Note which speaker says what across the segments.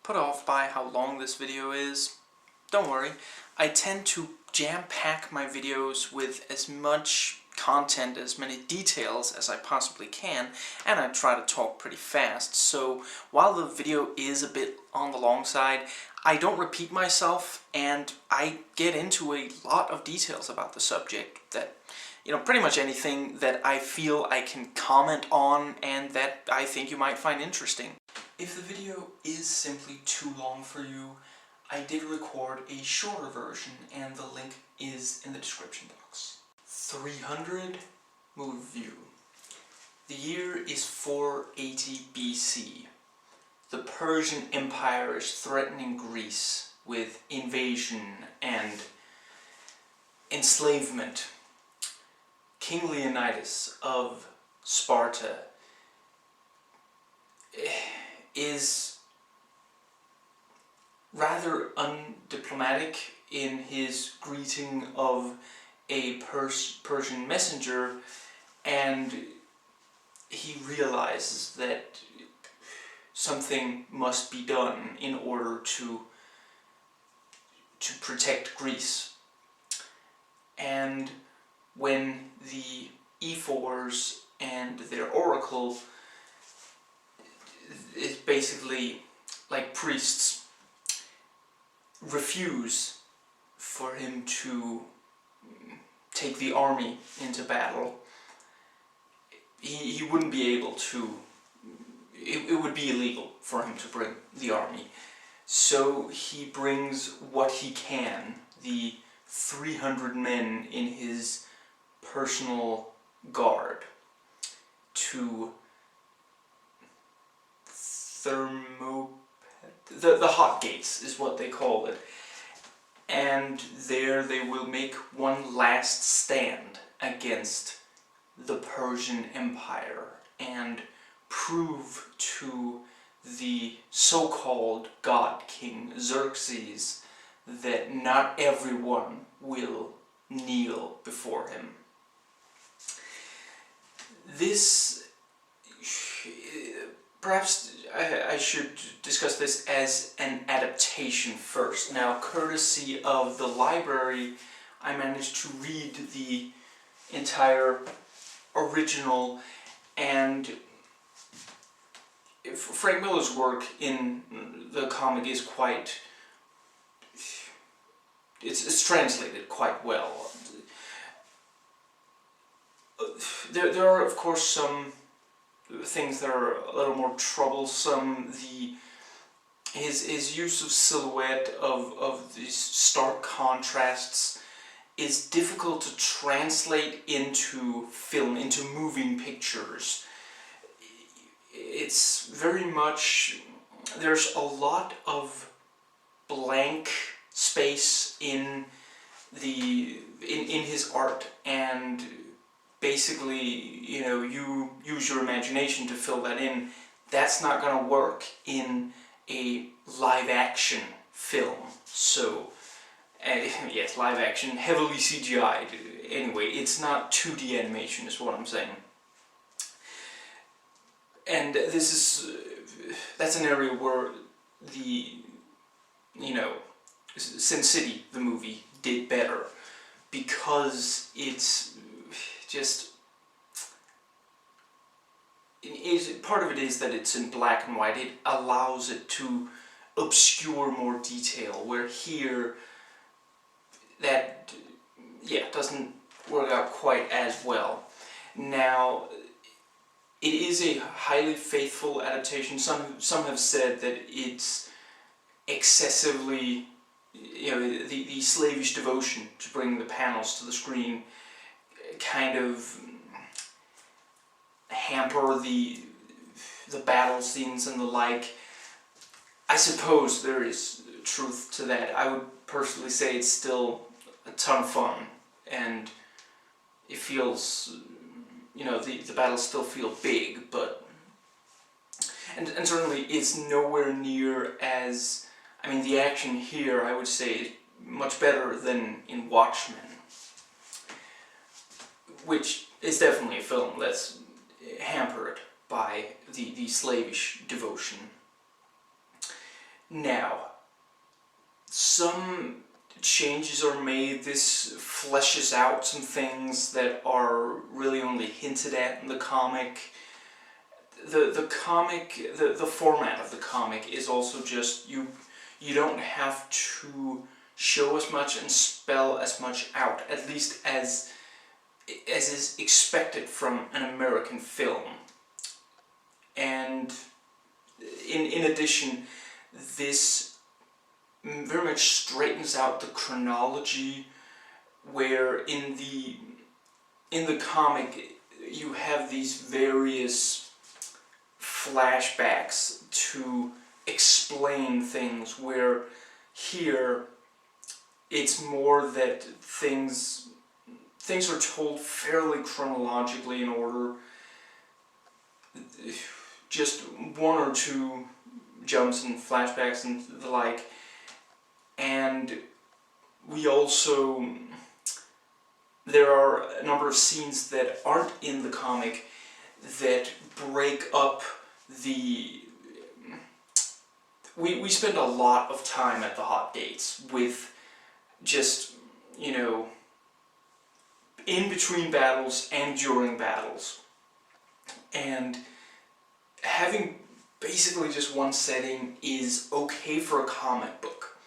Speaker 1: put off by how long this video is, don't worry. I tend to jam-pack my videos with as much content, as many details as I possibly can, and I try to talk pretty fast. So while the video is a bit on the long side, I don't repeat myself, and I get into a lot of details about the subject that, pretty much anything that I feel I can comment on and that I think you might find interesting. If the video is simply too long for you, I did record a shorter version, and the link is in the description box. 300 movie view. The year is 480 BC. The Persian Empire is threatening Greece with invasion and enslavement. King Leonidas of Sparta is rather undiplomatic in his greeting of a Persian messenger, and he realizes that something must be done in order to protect Greece. And when the ephors and their oracle is basically like priests, refuse for him to take the army into battle, he wouldn't be able to, it would be illegal for him to bring the army. So he brings what he can, the 300 men in his personal guard, to the hot gates is what they call it, and there they will make one last stand against the Persian Empire and prove to the so-called God King Xerxes that not everyone will kneel before him. This, perhaps I should discuss this as an adaptation first. Now, courtesy of the library, I managed to read the entire original, and Frank Miller's work in the comic is quite, it's translated quite well. There are, of course, some things that are a little more troublesome. His use of silhouette, of these stark contrasts, is difficult to translate into film, into moving pictures. It's very much, there's a lot of blank space in his art, and basically, you use your imagination to fill that in. That's not going to work in a live-action film. So, yes, live-action, heavily CGI'd. Anyway, it's not 2D animation, is what I'm saying. And that's an area where Sin City, the movie, did better, because it's just, part of it is that it's in black and white. It allows it to obscure more detail, where here that doesn't work out quite as well. Now, it is a highly faithful adaptation. Some have said that it's excessively, the slavish devotion to bring the panels to the screen kind of hamper the battle scenes and the like. I suppose there is truth to that. I would personally say it's still a ton of fun, and it feels, the battles still feel big, but and certainly it's nowhere near as, the action here, I would say, is much better than in Watchmen, which is definitely a film that's hampered by the slavish devotion. Now, some changes are made. This fleshes out some things that are really only hinted at in the comic. The format of the comic is also just, you don't have to show as much and spell as much out, at least as is expected from an American film. And in addition, this very much straightens out the chronology, where in the comic you have these various flashbacks to explain things, where here it's more that things are told fairly chronologically in order. Just one or two jumps and flashbacks and the like. And we also, there are a number of scenes that aren't in the comic that break up the... We spend a lot of time at the hot dates with just, you know, in between battles and during battles. And having basically just one setting is okay for a comic book,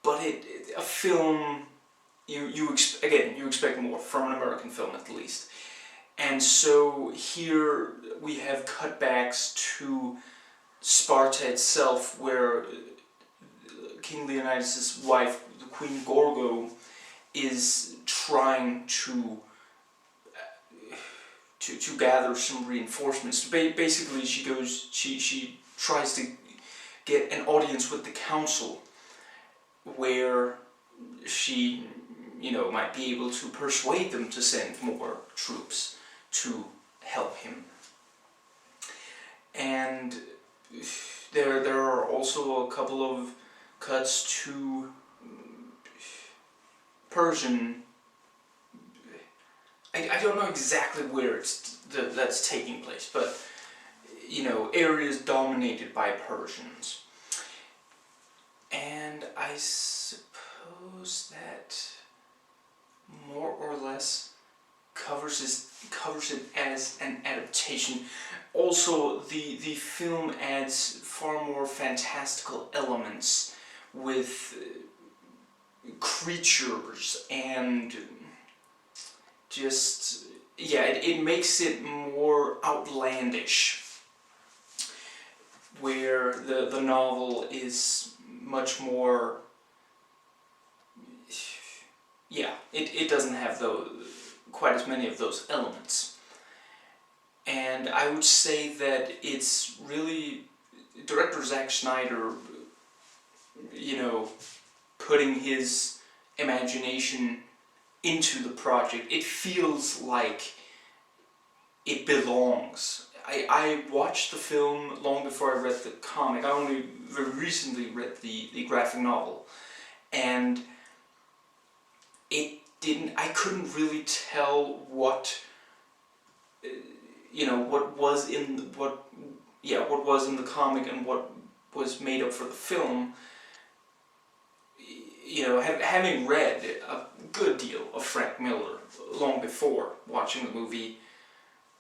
Speaker 1: but a film, you expect more from an American film at least. And so here we have cutbacks to Sparta itself, where King Leonidas' wife, the Queen Gorgo, is trying to gather some reinforcements. Basically, she tries to get an audience with the council, where she, you know, might be able to persuade them to send more troops to help him. And there are also a couple of cuts to Persian. I don't know exactly where that's taking place, but, you know, areas dominated by Persians. And I suppose that more or less covers it as an adaptation. Also, the film adds far more fantastical elements with creatures and just, yeah, it makes it more outlandish, where the novel is much more, yeah, it doesn't have quite as many of those elements. And I would say that it's really director Zack Snyder, you know, putting his imagination into the project. It feels like it belongs. I watched the film long before I read the comic. I only very recently read the graphic novel, and I couldn't really tell what, you know, what was in the comic and what was made up for the film. You know, having read a good deal of Frank Miller long before watching the movie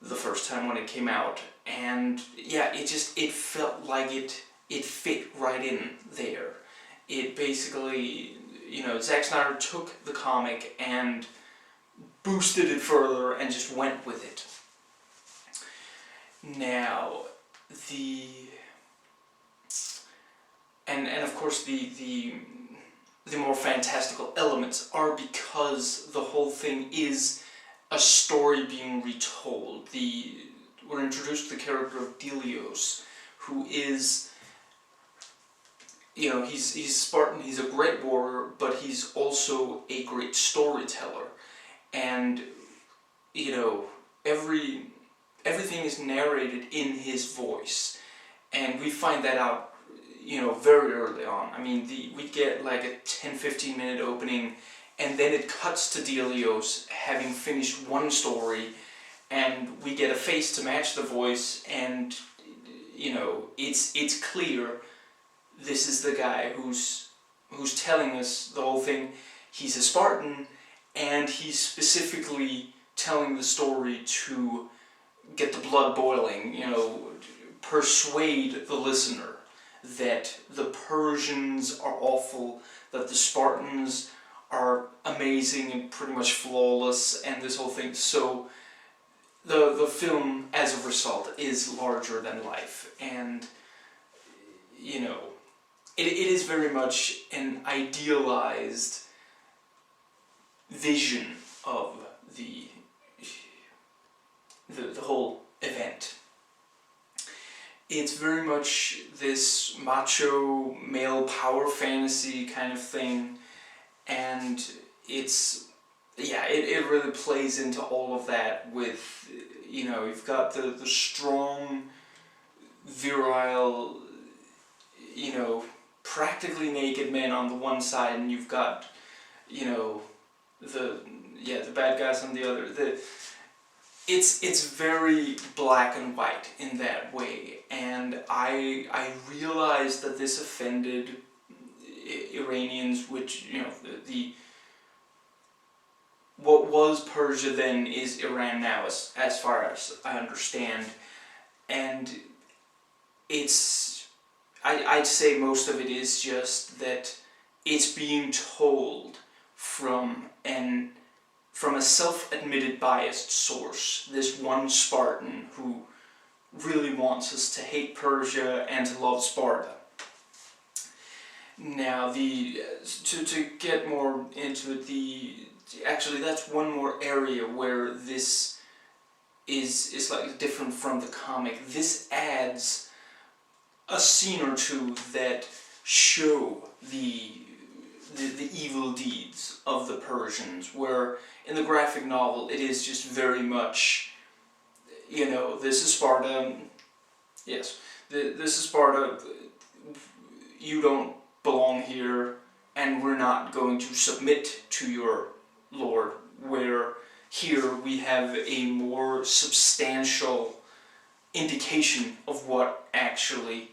Speaker 1: the first time when it came out, and yeah, it felt like it fit right in there. It basically, you know, Zack Snyder took the comic and boosted it further and just went with it. Now, and of course the more fantastical elements are because the whole thing is a story being retold. We're introduced to the character of Delios, who is, you know, he's Spartan, he's a great warrior, but he's also a great storyteller. And, you know, everything is narrated in his voice. And we find that out, you know, very early on. I mean, we get like a 10-15 minute opening, and then it cuts to Delios having finished one story, and we get a face to match the voice, and, you know, it's clear this is the guy who's telling us the whole thing. He's a Spartan, and he's specifically telling the story to get the blood boiling, you know, persuade the listener that the Persians are awful, that the Spartans are amazing and pretty much flawless, and this whole thing. So the film, as a result, is larger than life, and you know, it is very much an idealized vision of the whole event. It's very much this macho male power fantasy kind of thing, and it's, yeah, it really plays into all of that with, you know, you've got the strong, virile, you know, practically naked men on the one side, and you've got, you know, the bad guys on the other. It's very black and white in that way, and I realized that this offended Iranians, which, you know, what was Persia then is Iran now, as far as I understand, and I'd say most of it is just that it's being told from a self-admitted biased source, this one Spartan who really wants us to hate Persia and to love Sparta. Now, to get more into it, actually that's one more area where this is slightly different from the comic. This adds a scene or two that show the evil deeds of the Persians, where in the graphic novel it is just very much, you know, this is Sparta, yes, this is Sparta, you don't belong here, and we're not going to submit to your lord, where here we have a more substantial indication of what actually,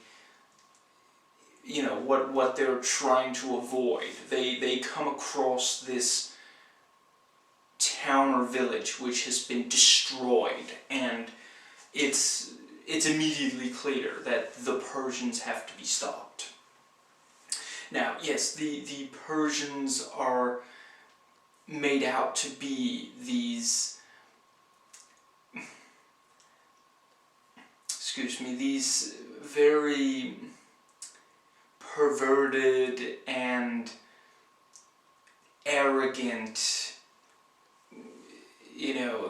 Speaker 1: you know, what they're trying to avoid. They come across this town or village which has been destroyed, and it's immediately clear that the Persians have to be stopped. Now, yes, the Persians are made out to be these, these very perverted and arrogant, you know,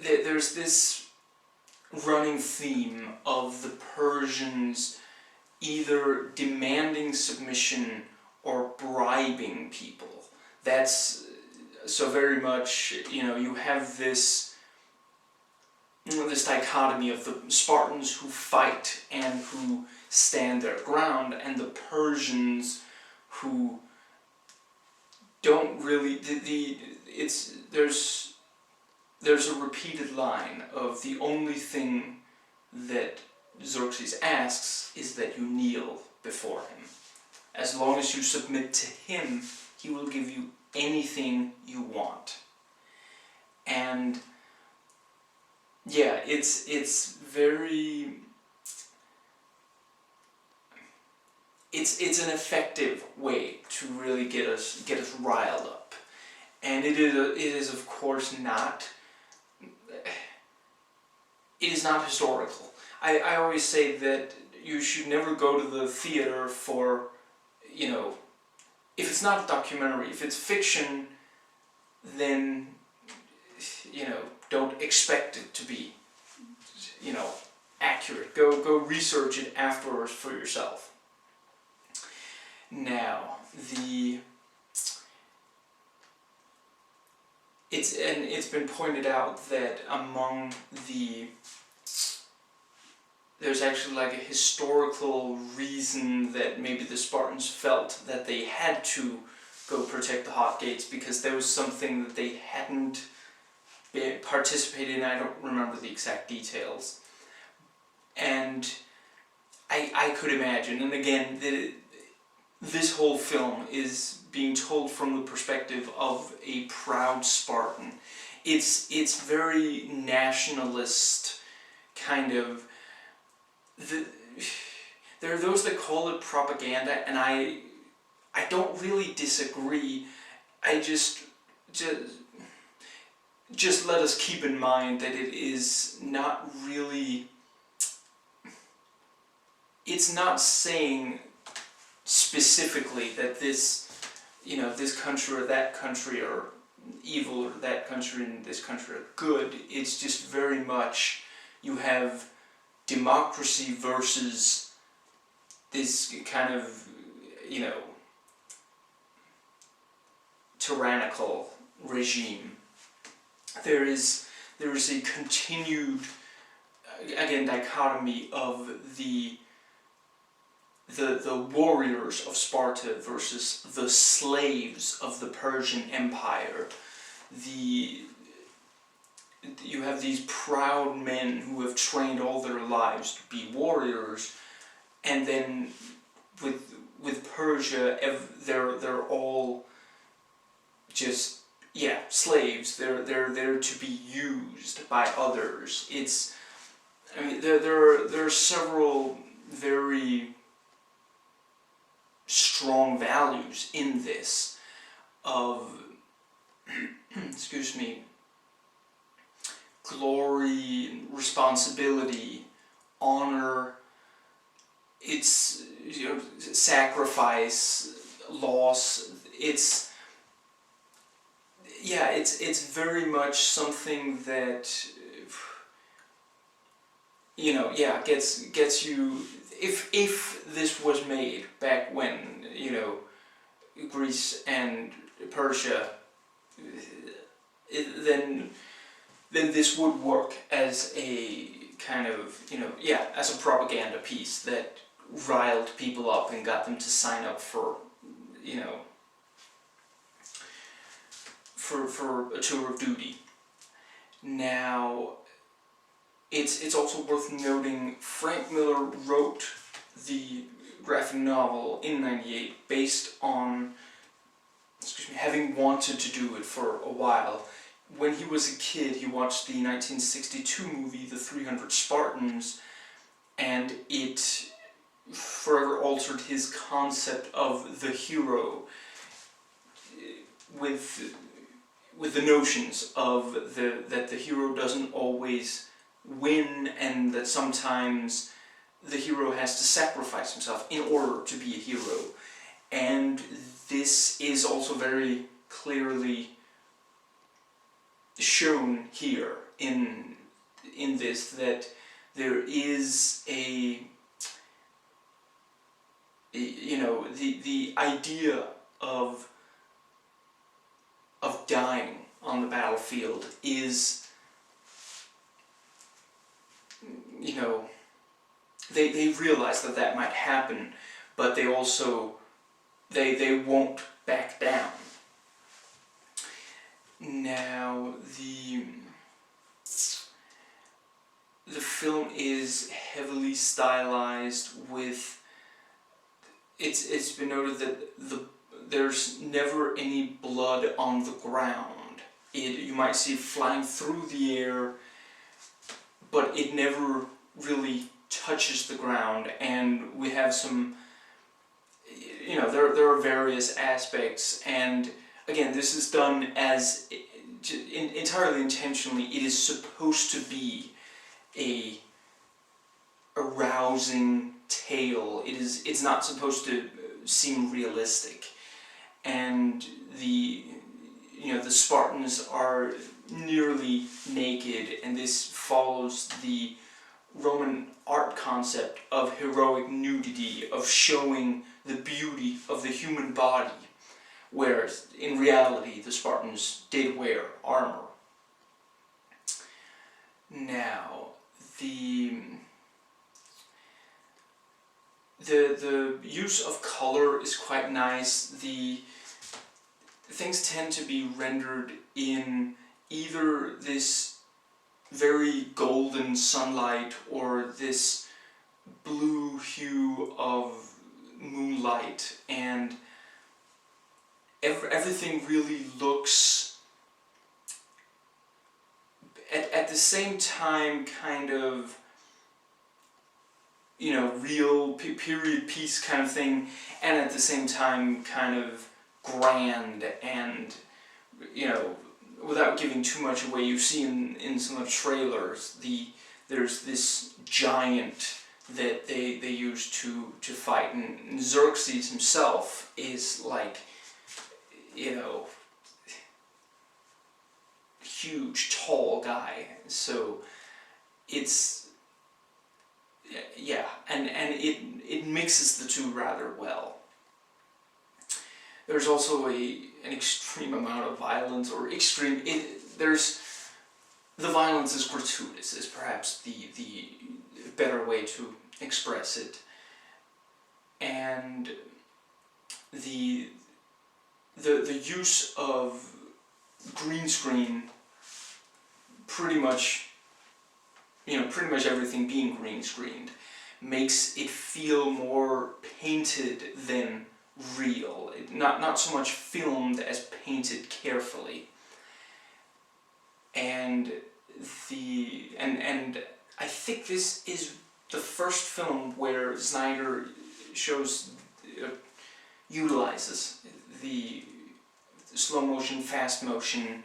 Speaker 1: there's this running theme of the Persians either demanding submission or bribing people. That's so very much, you know, you have this dichotomy of the Spartans who fight and who stand their ground, and the Persians who don't really, there's a repeated line of the only thing that Xerxes asks is that you kneel before him. As long as you submit to him, he will give you anything you want. And yeah, it's very, it's an effective way to really get us riled up. And it is of course not, it is not historical. I always say that you should never go to the theater for, you know, if it's not a documentary, if it's fiction, then, you know, don't expect it to be, you know, accurate. Go research it afterwards for yourself. Now, it's been pointed out that among there's actually like a historical reason that maybe the Spartans felt that they had to go protect the Hot Gates, because there was something that they hadn't participated in. I don't remember the exact details, I could imagine. And again, this whole film is being told from the perspective of a proud Spartan. It's very nationalist, kind of. There are those that call it propaganda, and I don't really disagree. I just let us keep in mind that it is not really. It's not saying specifically that this, this country or that country are evil, or that country and this country are good. It's just very much, you have democracy versus this kind of, tyrannical regime. There is a continued, again, dichotomy of the warriors of Sparta versus the slaves of the Persian Empire. You have these proud men who have trained all their lives to be warriors, and then with Persia, they're all just slaves. They're there to be used by others. There are several very strong values in this of excuse me, glory, responsibility, honor, it's sacrifice, loss. It's very much something that gets you. If this was made back when, Greece and Persia, then this would work as a kind of, as a propaganda piece that riled people up and got them to sign up for, for a tour of duty. Now, it's also worth noting Frank Miller wrote the graphic novel in '98 based on, having wanted to do it for a while. When he was a kid, he watched the 1962 movie The 300 Spartans, and it forever altered his concept of the hero with the notions of that the hero doesn't always win, and that sometimes the hero has to sacrifice himself in order to be a hero. And this is also very clearly shown here in this, that there is the idea of dying on the battlefield is, they realize that might happen, but they also they won't back down. Now, the film is heavily stylized with, it's been noted that there's never any blood on the ground. You might see it flying through the air, but it never really touches the ground, and we have some, there are various aspects, and again, this is done as entirely intentionally. It is supposed to be a arousing tale. It's not supposed to seem realistic, and the Spartans are nearly naked, and this follows the Roman art concept of heroic nudity, of showing the beauty of the human body, whereas in reality the Spartans did wear armor. Now, the use of color is quite nice. The things tend to be rendered in either this very golden sunlight or this blue hue of moonlight, and everything really looks at the same time kind of, you know, real period piece kind of thing, and at the same time kind of grand. And, you know, without giving too much away, you see in some of the trailers, there's this giant that they use to fight, and Xerxes himself is like, you know, huge, tall guy. So it's, yeah, and it mixes the two rather well. There's also an extreme amount of violence, or extreme, the violence is gratuitous, is perhaps the better way to express it. And the use of green screen, pretty much everything being green screened, makes it feel more painted than real. Not so much filmed as painted carefully. And I think this is the first film where Snyder utilizes the slow motion, fast motion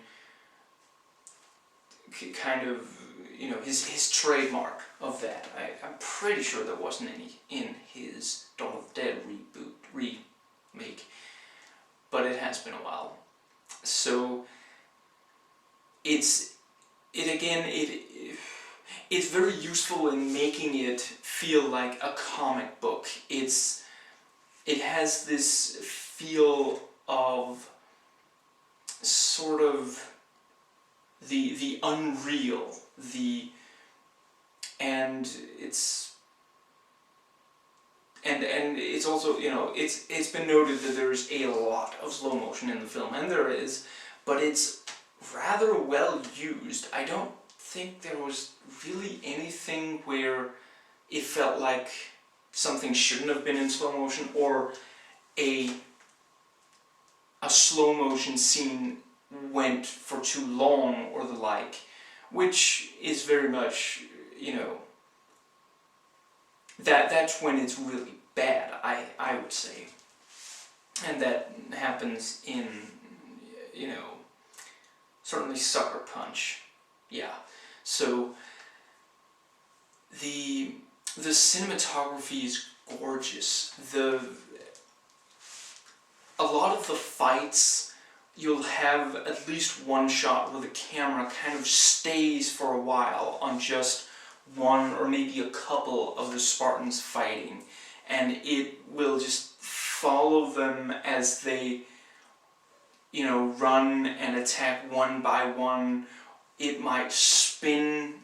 Speaker 1: kind of, you know, his trademark of that. I'm pretty sure there wasn't any in his Dawn of the Dead remake, but it has been a while. So it's very useful in making it feel like a comic book. It has this feel of sort of the unreal, and it's also, you know, it's been noted that there's a lot of slow motion in the film, and there is, but it's rather well used. I don't think there was really anything where it felt like something shouldn't have been in slow motion, or a slow motion scene went for too long or the like, which is very much, you know, that's when it's really bad, I would say. And that happens in, you know, certainly Sucker Punch. Yeah. So the cinematography is gorgeous. A lot of the fights, you'll have at least one shot where the camera kind of stays for a while on just one or maybe a couple of the Spartans fighting, and it will just follow them as they, you know, run and attack one by one. It might spin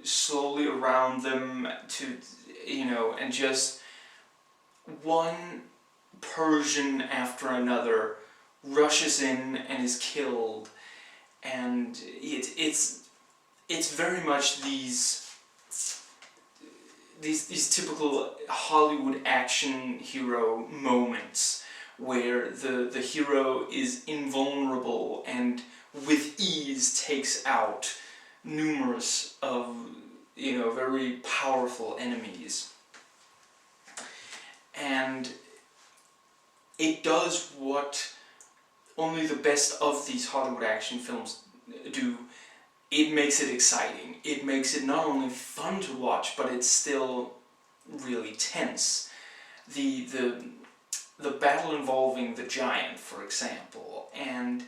Speaker 1: slowly around them to, you know, and just one Persian after another rushes in and is killed, and it's very much these typical Hollywood action hero moments where the hero is invulnerable and with ease takes out numerous of, you know, very powerful enemies. And it does what only the best of these Hollywood action films do. It makes it exciting. It makes it not only fun to watch, but it's still really tense. The battle involving the giant, for example, and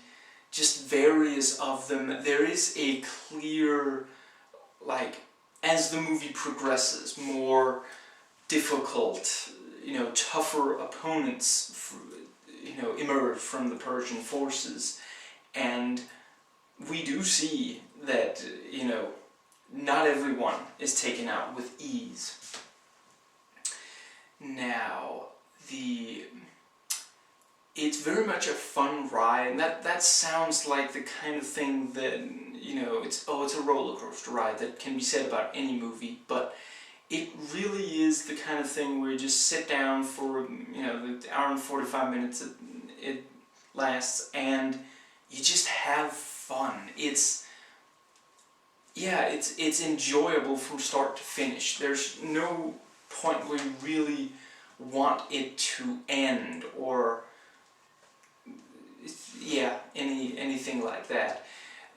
Speaker 1: just various of them, there is a clear, like, as the movie progresses, more difficult, you know, tougher opponents, you know, emerge from the Persian forces, and we do see that, you know, not everyone is taken out with ease. Now, it's very much a fun ride, and that sounds like the kind of thing that, you know, it's a roller coaster ride that can be said about any movie, but it really is the kind of thing where you just sit down for, the hour and 45 minutes it lasts, and you just have fun. It's enjoyable from start to finish. There's no point where you really want it to end, or anything like that.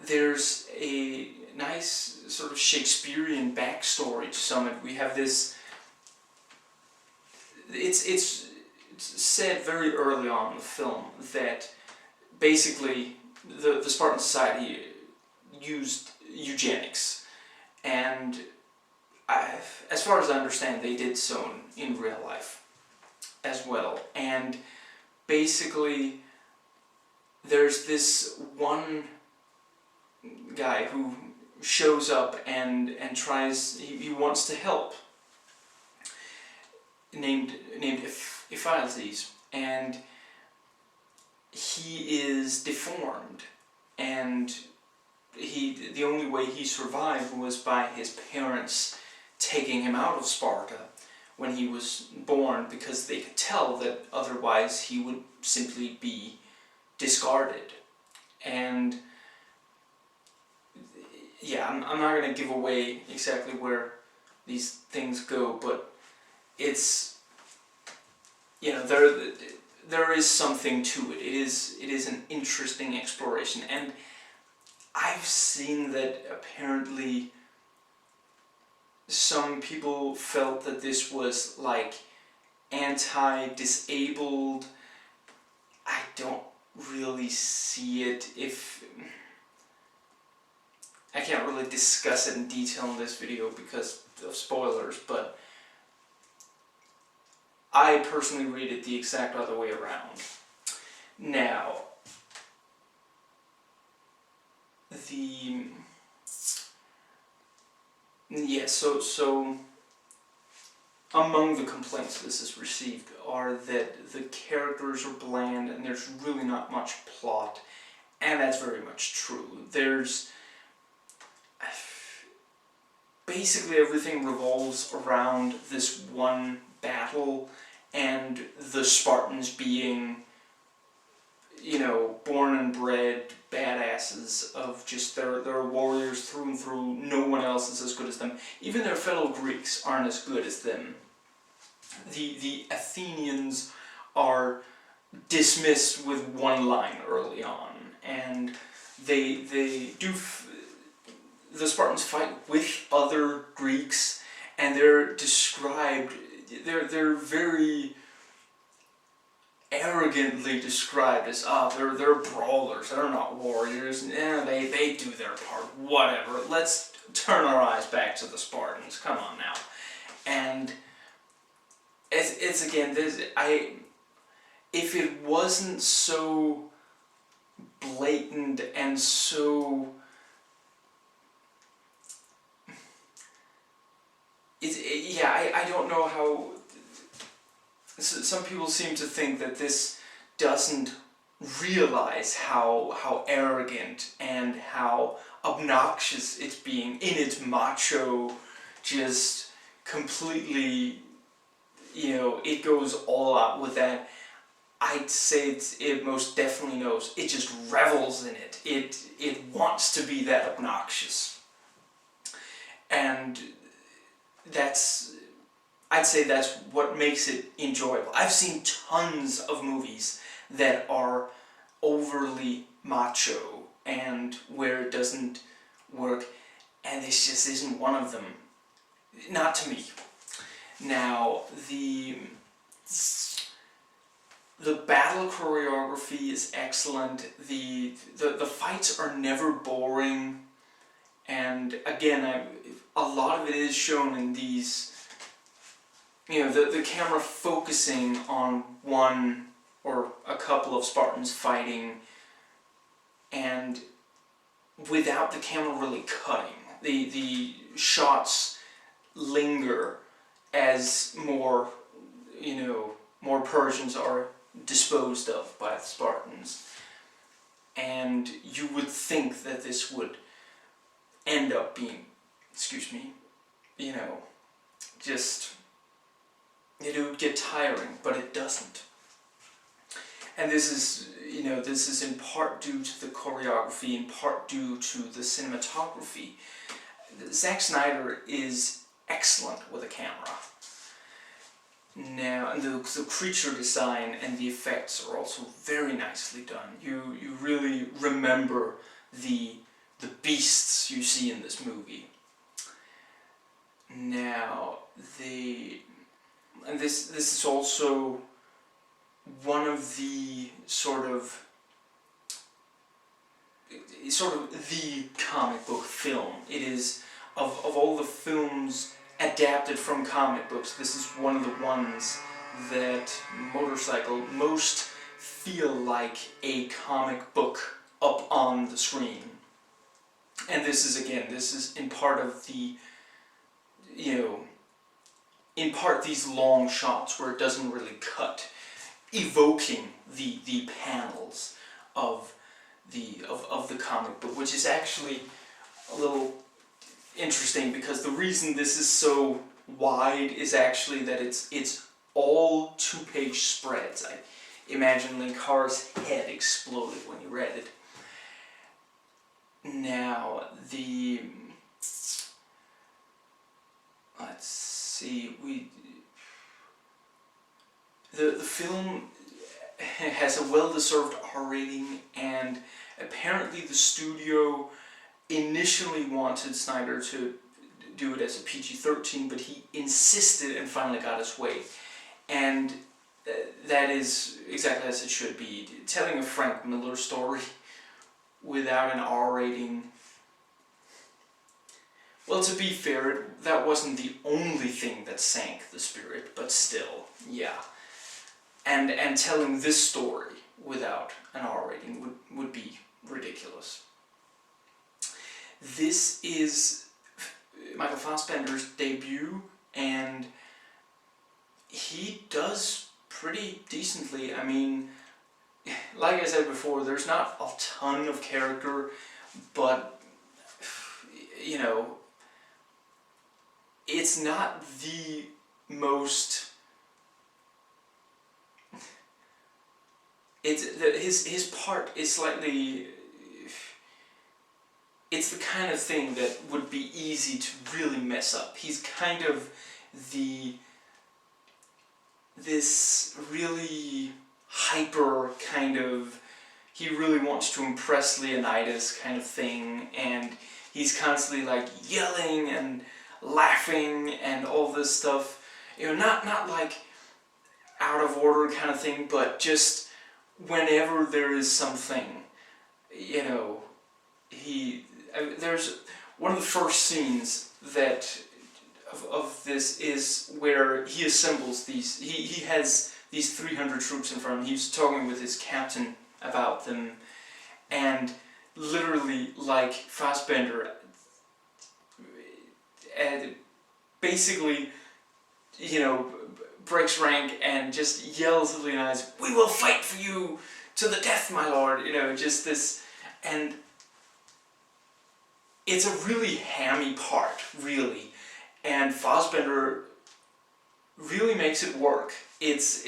Speaker 1: There's a nice sort of Shakespearean backstory to some of it. We have this. It's said very early on in the film that basically the Spartan society used eugenics, and as far as I understand, they did so in real life as well. And basically, there's this one guy who shows up and tries. He wants to help. Named Ephialtes, and he is deformed, and the only way he survived was by his parents taking him out of Sparta when he was born, because they could tell that otherwise he would simply be discarded. And I'm not going to give away exactly where these things go, but it's, there is something to it. It is an interesting exploration, and I've seen that apparently some people felt that this was like anti-disabled. I don't really see it. I can't really discuss it in detail in this video because of spoilers, but I personally read it the exact other way around. Now, so among the complaints this has received are that the characters are bland and there's really not much plot, and that's very much true. There's basically everything revolves around this one battle, and the Spartans being, born and bred badasses of just they're warriors through and through. No one else is as good as them. Even their fellow Greeks aren't as good as them. The Athenians are dismissed with one line early on, and the Spartans fight with other Greeks, and they're described. They're very arrogantly described as they're brawlers. They're not warriors. They do their part. Whatever. Let's turn our eyes back to the Spartans. Come on now. And it's again this. If it wasn't so blatant and so. I don't know how. Some people seem to think that this doesn't realize how arrogant and how obnoxious it's being in its macho, just completely, it goes all out with that. I'd say it most definitely knows. It just revels in it. It wants to be that obnoxious. And I'd say that's what makes it enjoyable. I've seen tons of movies that are overly macho and where it doesn't work, and this just isn't one of them. Not to me. Now, the battle choreography is excellent. The fights are never boring, and again, a lot of it is shown in these. The camera focusing on one or a couple of Spartans fighting, and without the camera really cutting. The shots linger as more Persians are disposed of by the Spartans. And you would think that this would end up being, just, it would get tiring, but it doesn't. And this is, this is in part due to the choreography, in part due to the cinematography. Zack Snyder is excellent with a camera. Now, and the creature design and the effects are also very nicely done. You really remember the beasts you see in this movie. Now, and this is also one of the sort of the comic book film. It is, of all the films adapted from comic books, this is one of the ones that Motorcycle most feel like a comic book up on the screen. And this is in part of the, in part these long shots where it doesn't really cut, evoking the panels of the comic book, which is actually a little interesting, because the reason this is so wide is actually that it's all 2-page spreads. I imagine Linkar's head exploded when he read it. Now, let's see, the film has a well-deserved R rating, and apparently the studio initially wanted Snyder to do it as a PG-13, but he insisted and finally got his way. And that is exactly as it should be. Telling a Frank Miller story without an R rating, well, to be fair, that wasn't the only thing that sank the spirit, but still, yeah. And telling this story without an R rating would be ridiculous. This is Michael Fassbender's debut, and he does pretty decently. I mean, like I said before, there's not a ton of character, but, it's not the most... his part is slightly... It's the kind of thing that would be easy to really mess up. He's kind of this really hyper kind of, he really wants to impress Leonidas kind of thing, and he's constantly like yelling and laughing and all this stuff. Not like out of order kind of thing, but just whenever there is something, there's one of the first scenes of this is where he assembles these, he has these 300 troops in front of him. He's talking with his captain about them, and literally, like Fassbender, basically, breaks rank and just yells at Leonidas, "We will fight for you to the death, my lord," just this, and it's a really hammy part, really, and Fassbender really makes it work. It's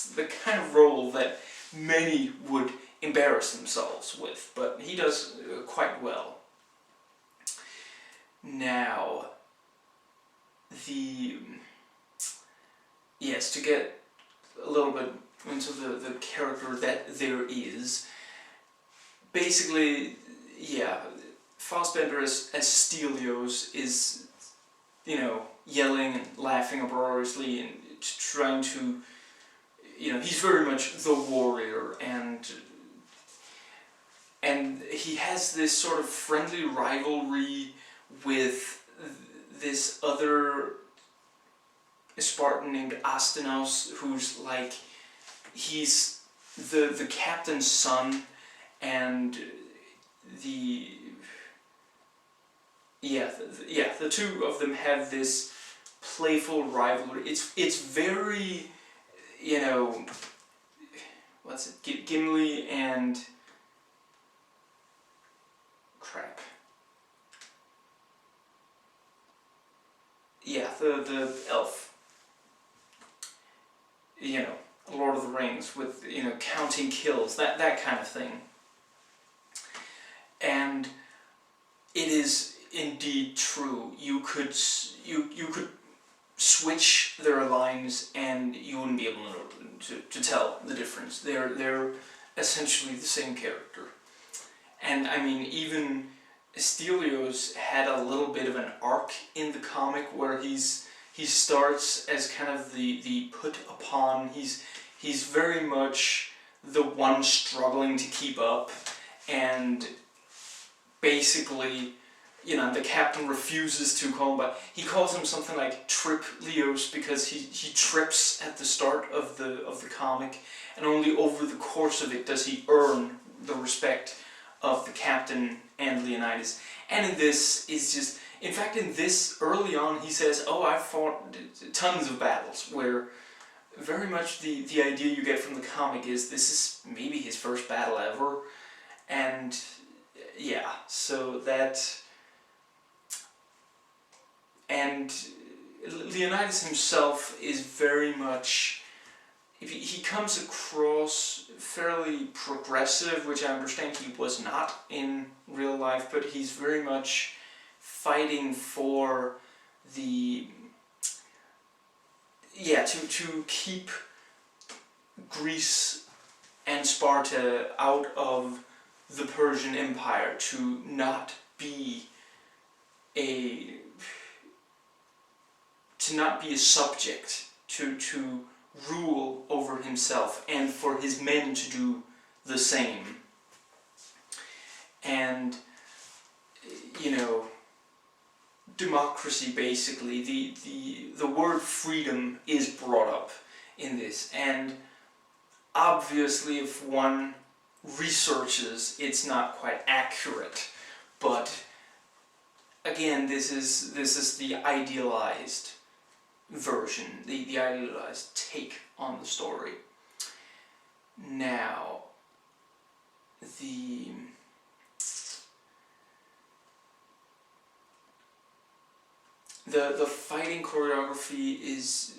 Speaker 1: the kind of role that many would embarrass themselves with, but he does quite well. Now, yes, to get a little bit into the character that there is, basically, yeah, Fassbender as Stelios is, yelling and laughing uproariously and trying to, he's very much the warrior, and he has this sort of friendly rivalry with this other Spartan named Astenos, who's like, he's the captain's son, and the two of them have this playful rivalry. It's very, what's it, Gimli and crap. yeah, the elf, you know, Lord of the Rings, with, you know, counting kills, that kind of thing. And it is indeed true. You could switch their lines and you wouldn't be able to tell the difference. They're essentially the same character. And I mean, even Stelios had a little bit of an arc in the comic where he starts as kind of the put upon. He's very much the one struggling to keep up, and basically, you know, the captain refuses to call him, but he calls him something like Trip Leos because he trips at the start of the comic, and only over the course of it does he earn the respect of the captain and Leonidas. And in this is just, in fact, in this early on he says, "Oh, I've fought tons of battles," where very much the idea you get from the comic is this is maybe his first battle ever, and yeah, so that. And Leonidas himself is very much, he comes across fairly progressive, which I understand he was not in real life, but he's very much fighting for the, yeah, to keep Greece and Sparta out of the Persian Empire, to not be a subject, to rule over himself, and for his men to do the same. And, you know, democracy, basically, the word freedom is brought up in this, and obviously if one researches, it's not quite accurate, but again, this is the idealized version, the idealized take on the story. Now, the fighting choreography is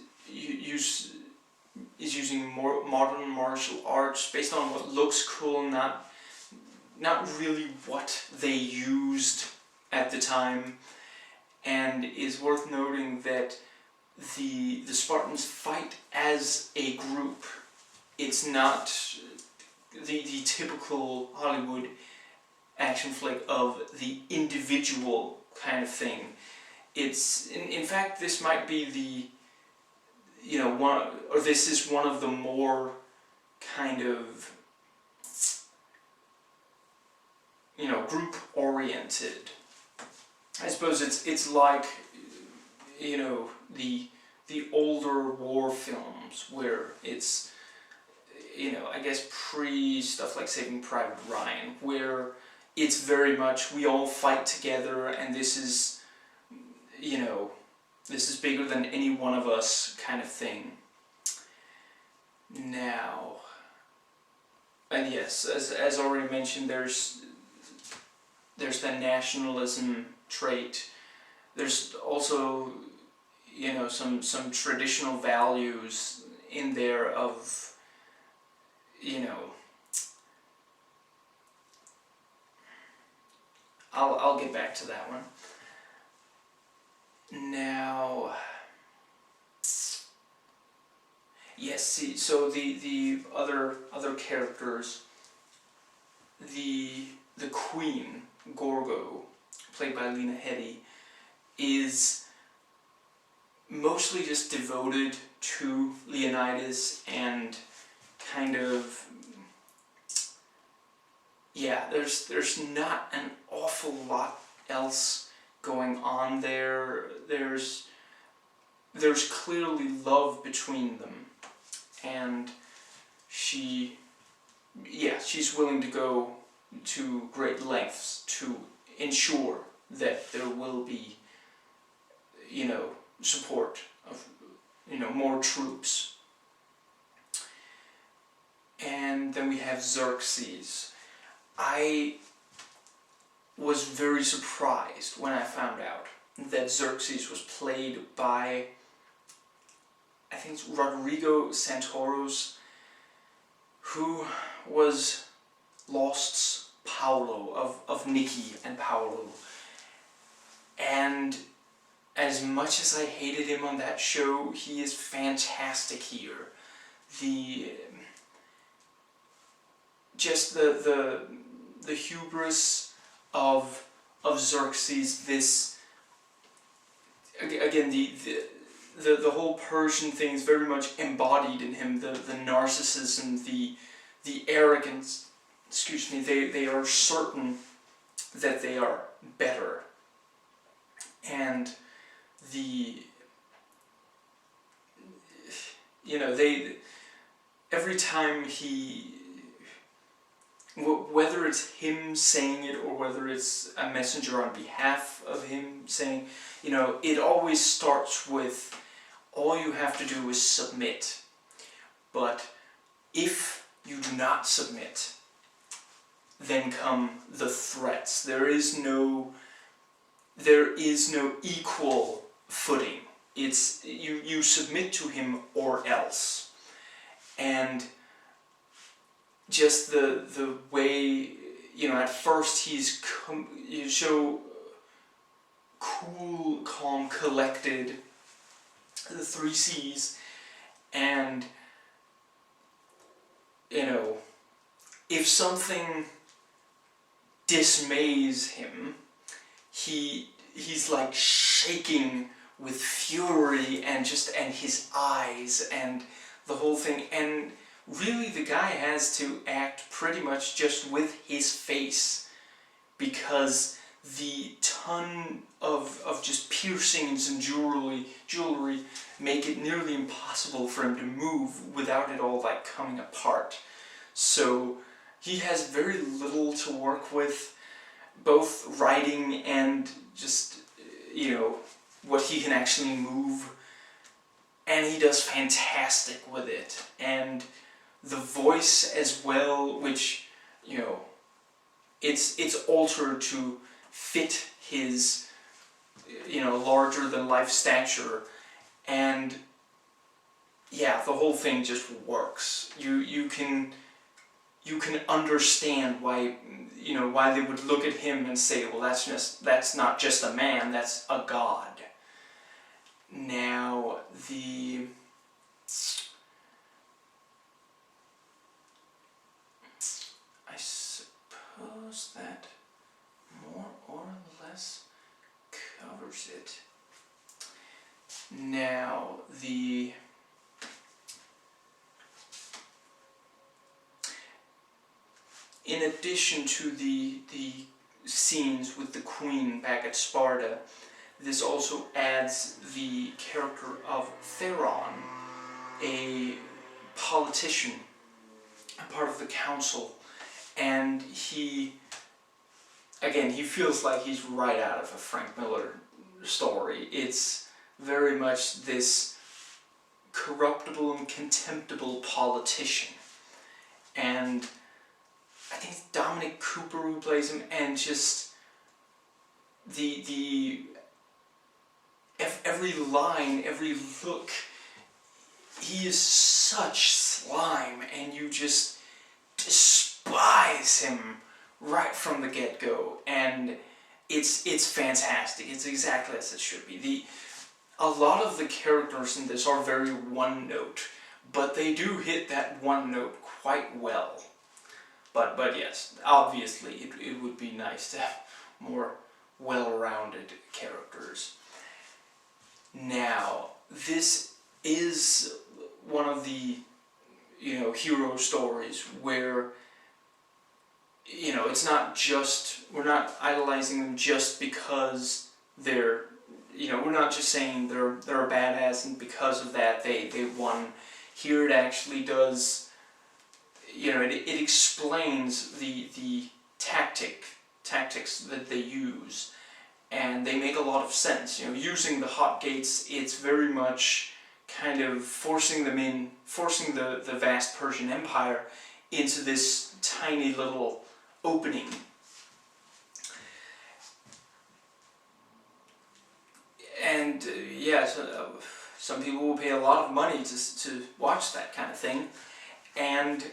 Speaker 1: using more modern martial arts based on what looks cool, not really what they used at the time. And is worth noting that the Spartans fight as a group. It's not the typical Hollywood action flick of the individual kind of thing. It's, in fact, this might be the, you know, this is one of the more kind of, you know, group-oriented. I suppose it's like, you know, the older war films where it's, you know, I guess stuff like Saving Private Ryan, where it's very much we all fight together and this is, you know, this is bigger than any one of us kind of thing. Now, and yes, as already mentioned, there's the nationalism trait. There's also, you know, some traditional values in there of, you know, I'll get back to that one. Now, yes, see, so the other characters, the queen, Gorgo, played by Lena Headey, is mostly just devoted to Leonidas and kind of, yeah, there's not an awful lot else going on there. There's clearly love between them, and she's willing to go to great lengths to ensure that there will be, you know, support of, you know, more troops. And then we have Xerxes. I was very surprised when I found out that Xerxes was played by, I think it's Rodrigo Santoros, who was Lost's Paolo, of Nikki and Paolo. And as much as I hated him on that show, he is fantastic here. Just the hubris of Xerxes, this, again, the whole Persian thing is very much embodied in him, the narcissism, the arrogance, excuse me, they are certain that they are better. And every time whether it's him saying it or whether it's a messenger on behalf of him saying, it always starts with, all you have to do is submit. But if you do not submit, then come the threats. There is no equal footing. It's you submit to him or else. And just the way, at first he's so cool, calm, collected, the 3 C's, and if something dismays him, he's like shaking with fury and his eyes and the whole thing. And really the guy has to act pretty much just with his face, because the ton of just piercings and jewelry make it nearly impossible for him to move without it all like coming apart. So he has very little to work with, both writing and just, what he can actually move. And he does fantastic with it. And the voice as well, which, it's altered to fit his, larger than life stature. And yeah, the whole thing just works. You can understand why, why they would look at him and say, well, that's not just a man, that's a god. Now, I suppose that more or less covers it. Now, in addition to the scenes with the queen back at Sparta, this also adds the character of Theron, a politician, a part of the council, and he feels like he's right out of a Frank Miller story. It's very much this corruptible and contemptible politician. And I think it's Dominic Cooper who plays him, and just every line, every look, he is such slime, and you just despise him right from the get-go, and it's fantastic. It's exactly as it should be. A lot of the characters in this are very one-note, but they do hit that one note quite well. But yes, obviously it would be nice to have more well-rounded characters. Now, this is one of the, hero stories where, it's not just, we're not idolizing them just because they're, we're not just saying they're a badass and because of that they won. Here it actually does, it explains the tactics that they use, and they make a lot of sense. Using the hot gates, it's very much kind of forcing the vast Persian Empire into this tiny little opening. Some people will pay a lot of money to watch that kind of thing, and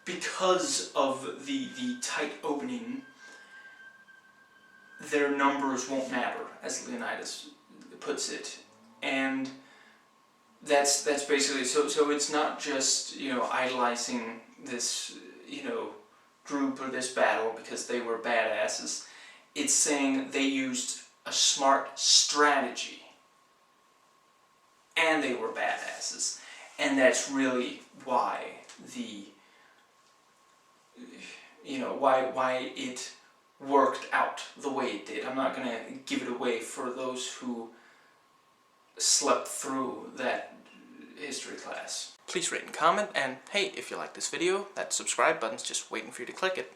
Speaker 1: because of the tight opening, their numbers won't matter, as Leonidas puts it. And that's basically, so it's not just, you know, idolizing this, you know, group or this battle because they were badasses. It's saying they used a smart strategy and they were badasses. And that's really why the, you know, why it worked out the way it did. I'm not going to give it away for those who slept through that history class. Please rate and comment, and hey, if you like this video, that subscribe button's just waiting for you to click it.